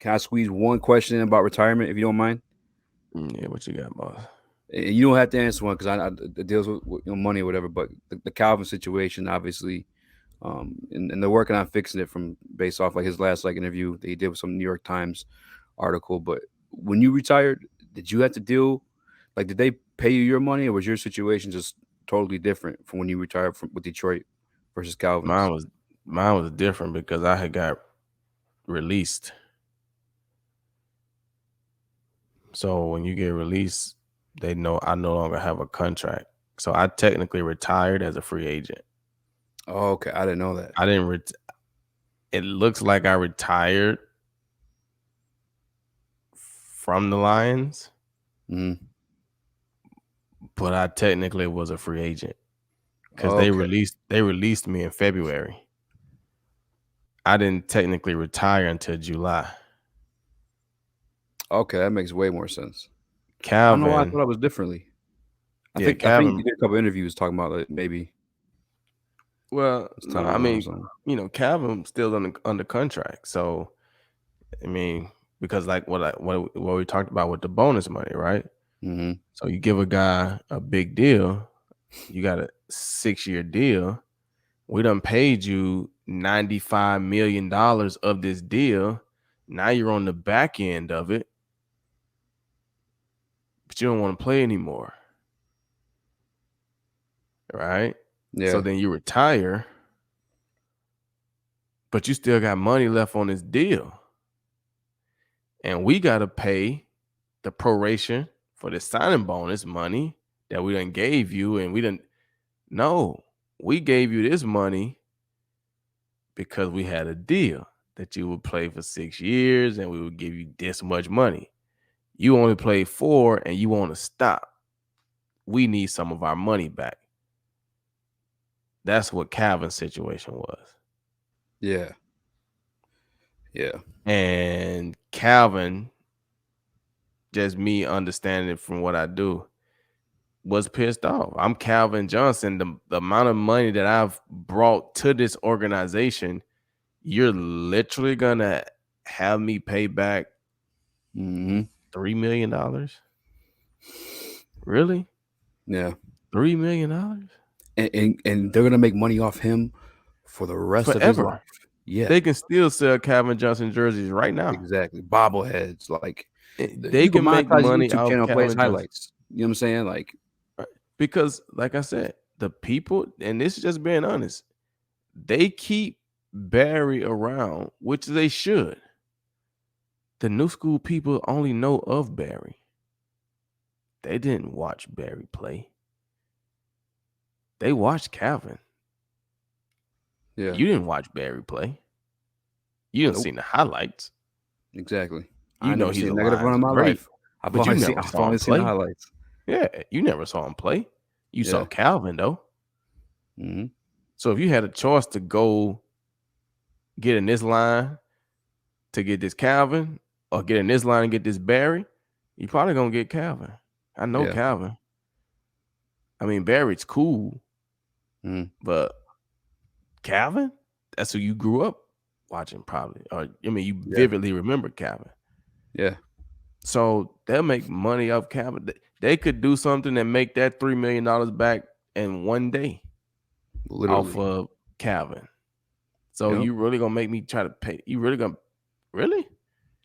Can I squeeze one question in about retirement, if you don't mind? Yeah, what you got, boss? And you don't have to answer one because it deals with money or whatever. But the Calvin situation, obviously, and they're working on fixing it from based off like his last like interview that he did with some New York Times article. But when you retired, did you have to deal like did they pay you your money or was your situation just totally different from when you retired from with Detroit versus Calvin's? Mine was mine was different because I had got released. So when you get released, they know I no longer have a contract. So I technically retired as a free agent. Oh, okay, I didn't know that. I didn't. It looks like I retired from the Lions, Mm-hmm. but I technically was a free agent because Okay, they released me in February. I didn't technically retire until July. okay, that makes way more sense. I don't know why I Calvin, thought it was differently. yeah, I think you Calvin. did a couple interviews talking about it. Maybe Well, this no, time I around or mean, something. Calvin still under contract. So I mean, because like what we talked about with the bonus money, right? Mm-hmm. So you give a guy a big deal, you got a 6-year deal. We done paid you $95 million of this deal. Now you're on the back end of it, but you don't want to play anymore, right? So Yeah. then you retire, but you still got money left on this deal, and we got to pay the proration for the signing bonus money that we done gave you, and we didn't. No, we gave you this money because we had a deal that you would play for 6 years and we would give you this much money. You only played 4 and you want to stop. We need some of our money back. That's what Calvin's situation was. Yeah. Yeah. And Calvin, just me understanding it from what I do, was pissed off. I'm Calvin Johnson. The amount of money that I've brought to this organization, you're literally gonna have me pay back Mm-hmm. $3 million? Really? Yeah. $3 million And they're gonna make money off him for the rest of his life. forever? Yeah. They can still sell Calvin Johnson jerseys right now. Exactly. Bobbleheads. Like They you can can make monetize a money YouTube off channel, play his Calvin Johnson. highlights. You know what I'm saying? Like, Right? Because, like I said, the people, and this is just being honest, they keep Barry around, which they should. The new school people only know of Barry. They didn't watch Barry play. They watched Calvin. yeah. You didn't watch Barry play. You didn't Nope. see the highlights. Exactly. I You know never he's seen a a negative run Lions in my great, life. but you never I've saw only him seen the play. highlights. Yeah, you never saw him play. You Yeah. saw Calvin, though. Mm-hmm. So if you had a choice to go get in this line to get this Calvin or get in this line and get this Barry, you probably going to get Calvin. I know Yeah. Calvin. I mean, Barry's cool, Mm-hmm. but Calvin, that's who you grew up watching probably. Or, I mean, you Yeah. vividly remember Calvin. Yeah. So they'll make money off Calvin. They could do something and make that $3 million back in one day off Literally. of Calvin. So Yep. you really gonna make me try to pay? You really gonna really?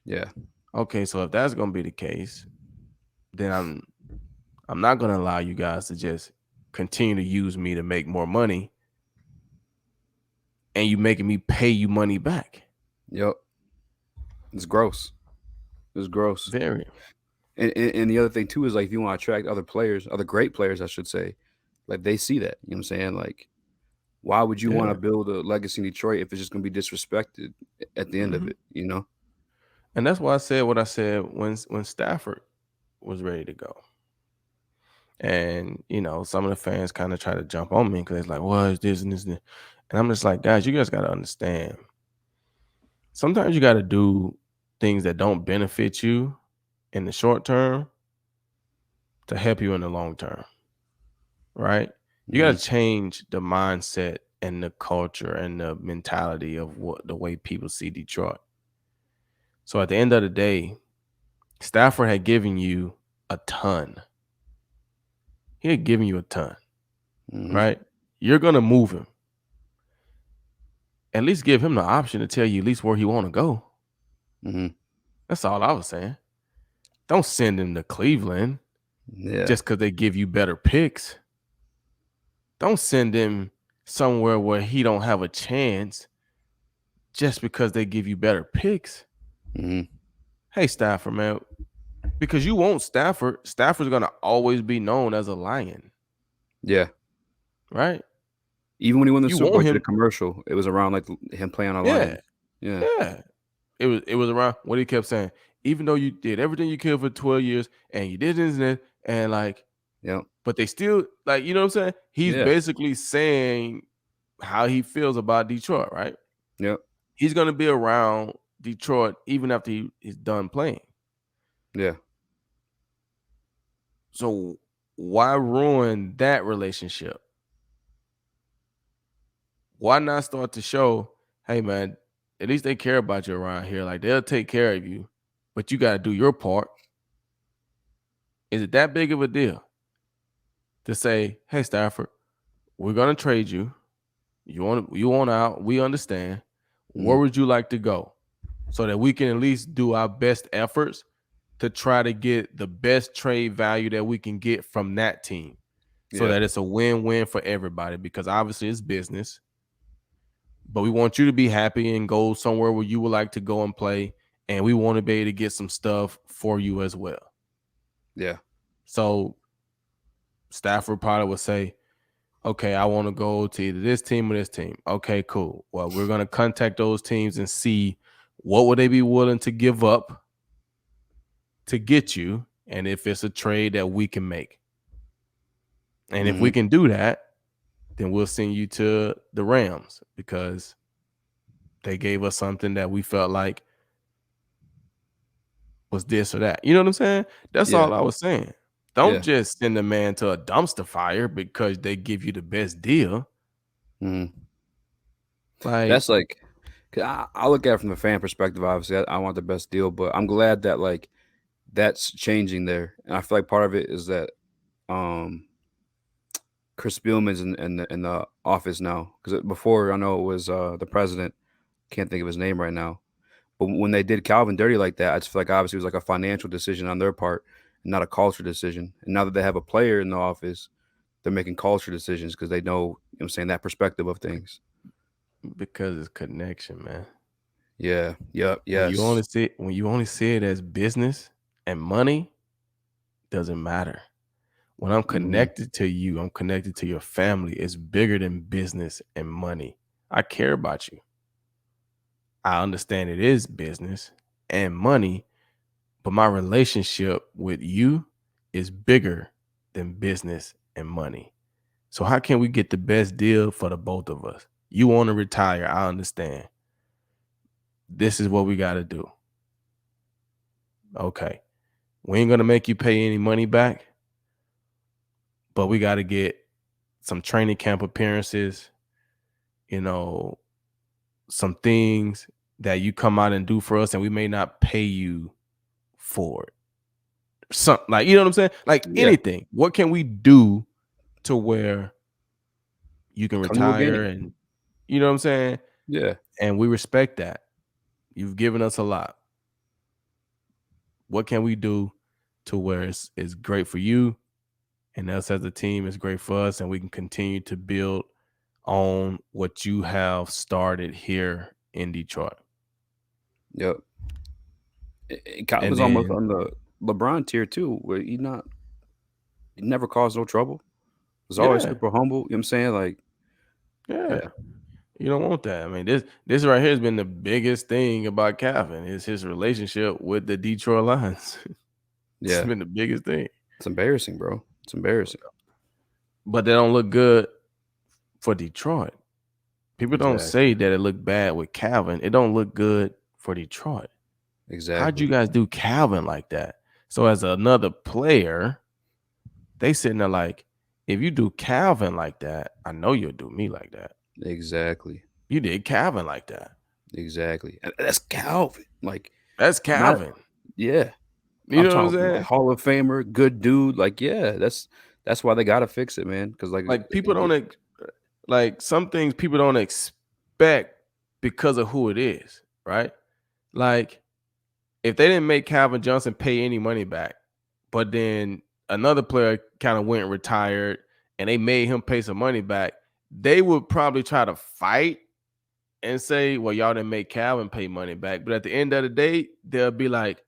Yeah. Okay, so if that's gonna be the case, then I'm not gonna allow you guys to just continue to use me to make more money, and you making me pay you money back. Yep. It's gross. It's gross. Very. And the other thing too is like if you want to attract other players, other great players, I should say, like they see that. You know what I'm saying? Like, why would you want Yeah. to build a legacy in Detroit if it's just gonna be disrespected at the end of Hmm. it? You know? And that's why I said what I said when Stafford was ready to go. And some of the fans kind of try to jump on me because it's like, "What is this and this and this?" And I'm just like, guys, you guys got to understand. Sometimes you got to do things that don't benefit you in the short term to help you in the long term, right? You got Mm-hmm. to change the mindset and the culture and the mentality of the way people see Detroit. So at the end of the day, Stafford had given you a ton. He had given you a ton, Mm-hmm. right? You're gonna move him. At least give him the option to tell you at least where he want to go. Mm-hmm. That's all I was saying. Don't send him to Cleveland Yeah. just because they give you better picks. Don't send him somewhere where he don't have a chance just because they give you better picks. Mm-hmm. Hey, Stafford, man, because you want Stafford. Stafford's gonna always be known as a lion, Yeah. right? Even when he won the You Super Bowl, want he did a him, commercial. It was around like him playing on yeah, Lions. Yeah. yeah. It was around what he kept saying. Even though you did everything you could for 12 years and you did this and that, and like, Yep. but they still like, you know what I'm saying? He's Yeah. basically saying how he feels about Detroit, right? Yep. He's gonna be around Detroit even after he's done playing. Yeah. So why ruin that relationship? Why not start to show, hey man, at least they care about you around here. Like they'll take care of you, but you got to do your part. Is it that big of a deal to say, hey Stafford, we're gonna trade you. You want out? We understand. Where Mm-hmm. would you like to go, so that we can at least do our best efforts to try to get the best trade value that we can get from that team, so Yeah. that it's a win-win for everybody. Because obviously it's business, but we want you to be happy and go somewhere where you would like to go and play, and we want to be able to get some stuff for you as well. Yeah. So Stafford probably would say, okay, I want to go to either this team or this team. Okay, cool. Well, we're going to contact those teams and see what would they be willing to give up to get you, and if it's a trade that we can make. And if Mm-hmm. we can do that, then we'll send you to the Rams because they gave us something that we felt like was this or that. You know what I'm saying? That's Yeah. all I was saying. Don't Yeah. just send a man to a dumpster fire because they give you the best deal. Mm-hmm. Like, That's like, 'cause I look at it from the fan perspective. Obviously, I want the best deal, but I'm glad that like that's changing there, and I feel like part of it is that um Chris Spielman's in the office now. Because before, I know it was the president. Can't think of his name right now. But when they did Calvin dirty like that, I just feel like obviously it was like a financial decision on their part, and not a culture decision. And now that they have a player in the office, they're making culture decisions because they know, you know what I'm saying, that perspective of things. because it's connection, man. Yeah. Yep. When you Yes. only see it as business and money, doesn't matter. When I'm Hmm. connected to you, I'm connected to your family. It's bigger than business and money. I care about you. I understand it is business and money, but my relationship with you is bigger than business and money. So how can we get the best deal for the both of us? You want to retire, I understand. This is what we got to do. Okay. We ain't going to make you pay any money back, but we got to get some training camp appearances, you know, some things that you come out and do for us and we may not pay you for it. Something like, you know what I'm saying? Like Yeah. anything. What can we do to where you can Come to a retire, game. and you know what I'm saying? Yeah. And we respect that. You've given us a lot. What can we do to where it's great for you and us as a team is great for us, and we can continue to build on what you have started here in Detroit? Yep. And Calvin's almost then, on the LeBron tier too, where he never caused no trouble. Was always yeah, super humble. You know what I'm saying? Like, yeah, yeah. you don't want that. I mean, this right here has been the biggest thing about Calvin is his relationship with the Detroit Lions. It's Yeah. been the biggest thing. It's embarrassing, bro. It's embarrassing. But they don't look good for Detroit. People don't Exactly. say that it looked bad with Calvin. It don't look good for Detroit. How'd you Exactly. guys do Calvin like that? So as another player, they sitting there like, if you do Calvin like that, I know you'll do me like that. Exactly. You did Calvin like that. Exactly. And that's Calvin. Like, That's Calvin. Yeah. You I'm know what I'm talking saying? like Hall of Famer, good dude. Like, yeah, that's why they gotta fix it, man. Because Like people don't like some things people don't expect because of who it is, right? Like if they didn't make Calvin Johnson pay any money back, but then another player kind of went and retired and they made him pay some money back, they would probably try to fight and say, well, y'all didn't make Calvin pay money back. But at the end of the day, they'll be like,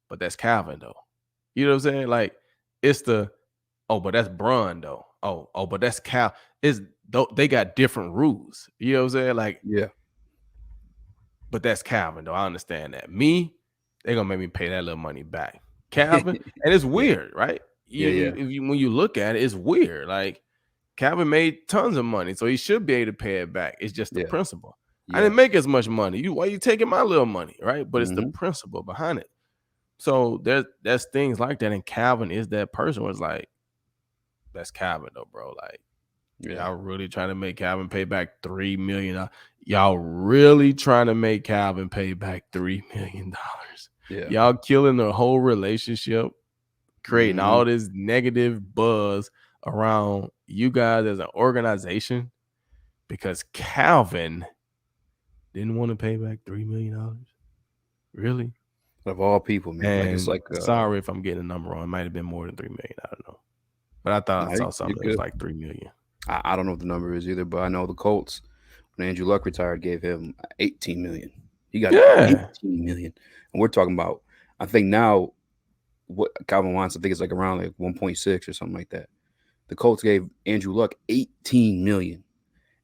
but that's Calvin though. You know what I'm saying? Like it's but that's Bron though. But that's Cal. They got different rules. You know what I'm saying? Like, yeah. but that's Calvin though. I understand that. Me, they're gonna make me pay that little money back. Calvin, and it's weird, right? When you look at it, it's weird. Like Calvin made tons of money, so he should be able to pay it back. It's just the principle. I didn't make as much money. Why you taking my little money, right? But it's the principle behind it. So there's things like that, and Calvin is that person where it's like, that's Calvin though, bro. Like, y'all really trying to make Calvin pay back $3 million. Y'all really trying to make Calvin pay back $3 million. Yeah. Y'all killing the whole relationship, creating all this negative buzz around you guys as an organization because Calvin didn't want to pay back $3 million. Really? Of all people, man. And like it's like sorry if I'm getting a number wrong. It might have been more than $3 million. I don't know. But I thought I saw something that was like $3 million. I don't know what the number is either, but I know the Colts, when Andrew Luck retired, gave him $18 million. He got $18 million. And we're talking about, I think now what Calvin wants, I think it's like around like 1.6 or something like that. The Colts gave Andrew Luck $18 million.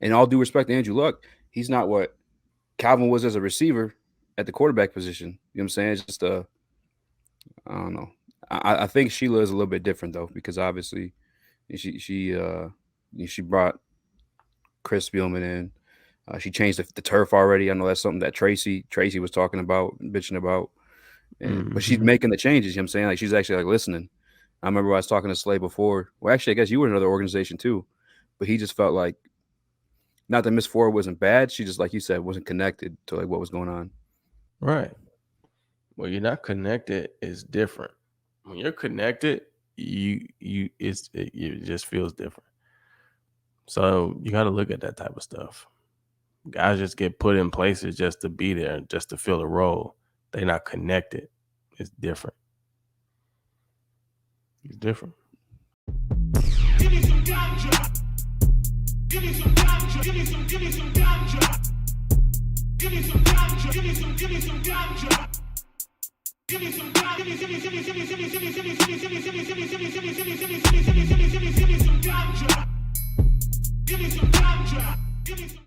And all due respect to Andrew Luck, he's not what Calvin was as a receiver at the quarterback position. You know what I'm saying? It's just I don't know. I think Sheila is a little bit different though, because obviously she brought Chris Spielman in. She changed the turf already. I know that's something that Tracy was talking about, bitching about. But she's making the changes, you know what I'm saying? Like she's actually like listening. I remember I was talking to Slay before. Well, actually, I guess you were in another organization too. But he just felt like, not that Miss Ford wasn't bad, she just, like you said, wasn't connected to like what was going on. Right. Well, you're not connected is different. When you're connected, it just feels different. So you got to look at that type of stuff. Guys just get put in places just to be there, just to fill a role. They're not connected. It's different. It's different. Give me some ganja. Give me some ganja. Give me some ganja. Give me some ganja. Give me some ganja. Give me some ganja. Give me some ganja. Give me some